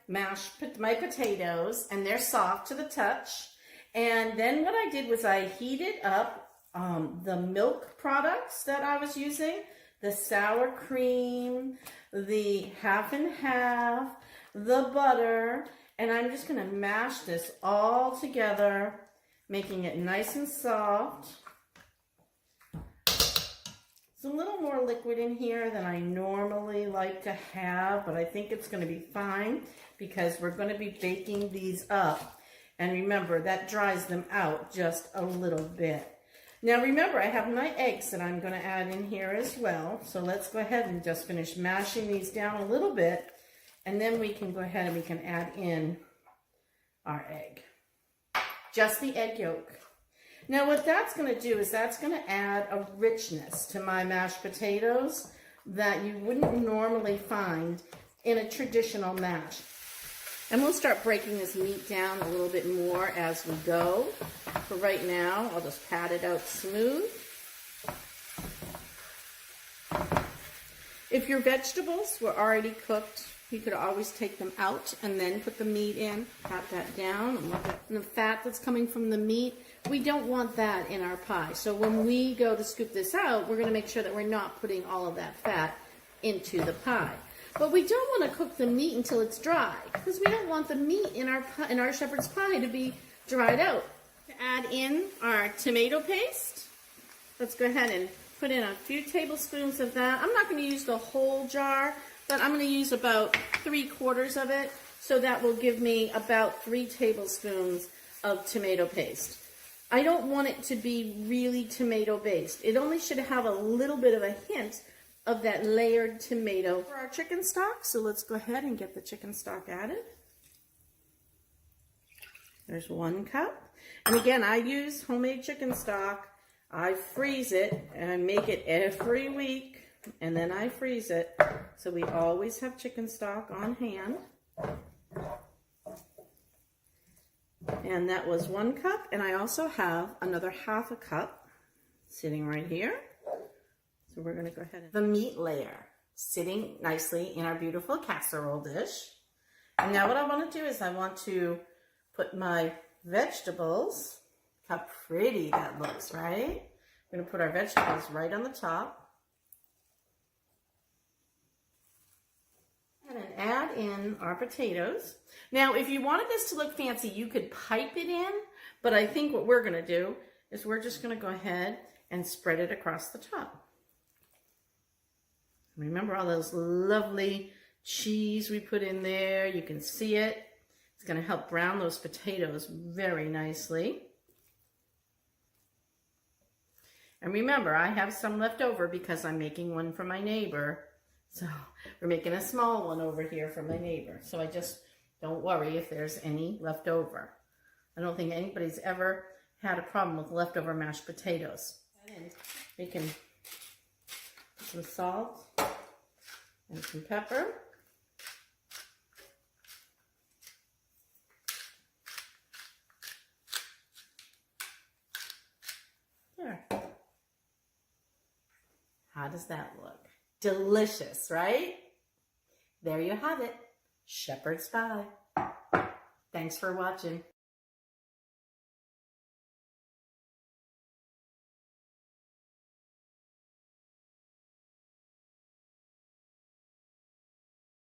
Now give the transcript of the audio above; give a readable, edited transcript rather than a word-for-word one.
my potatoes, and they're soft to the touch. And then what I did was I heated up the milk products that I was using, the sour cream, the half and half, the butter, and I'm just going to mash this all together, making it nice and soft. It's a little more liquid in here than I normally like to have, but I think it's going to be fine because we're going to be baking these up. And remember, that dries them out just a little bit. Now remember, I have my eggs that I'm going to add in here as well. So let's go ahead and just finish mashing these down a little bit. And then we can go ahead and we can add in our egg. Just the egg yolk. Now what that's going to do is that's going to add a richness to my mashed potatoes that you wouldn't normally find in a traditional mash. And we'll start breaking this meat down a little bit more as we go. For right now, I'll just pat it out smooth. If your vegetables were already cooked, you could always take them out and then put the meat in. Pat that down and look at the fat that's coming from the meat. We don't want that in our pie. So when we go to scoop this out, we're going to make sure that we're not putting all of that fat into the pie. But we don't want to cook the meat until it's dry because we don't want the meat in our shepherd's pie to be dried out. To add in our tomato paste, let's go ahead and put in a few tablespoons of that. I'm not going to use the whole jar, but I'm going to use about 3/4 of it. So that will give me about 3 tablespoons of tomato paste. I don't want it to be really tomato based. It only should have a little bit of a hint of that layered tomato for our chicken stock. So let's go ahead and get the chicken stock added. There's 1 cup. And again, I use homemade chicken stock. I freeze it and I make it every week and then I freeze it. So we always have chicken stock on hand. And that was 1 cup. And I also have another 1/2 cup sitting right here. So we're going to go ahead and the meat layer sitting nicely in our beautiful casserole dish. And now what I want to do is I want to put my vegetables. How pretty that looks, right? We're going to put our vegetables right on the top. And add in our potatoes. Now, if you wanted this to look fancy, you could pipe it in. But I think what we're going to do is we're just going to go ahead and spread it across the top. Remember all those lovely cheese we put in there? You can see it. It's going to help brown those potatoes very nicely. And remember, I have some left over because I'm making one for my neighbor. So we're making a small one over here for my neighbor. So I just don't worry if there's any left over. I don't think anybody's ever had a problem with leftover mashed potatoes. And we can put some salt and some pepper. There. How does that look? Delicious, right? There you have it. Shepherd's pie. Thanks for watching.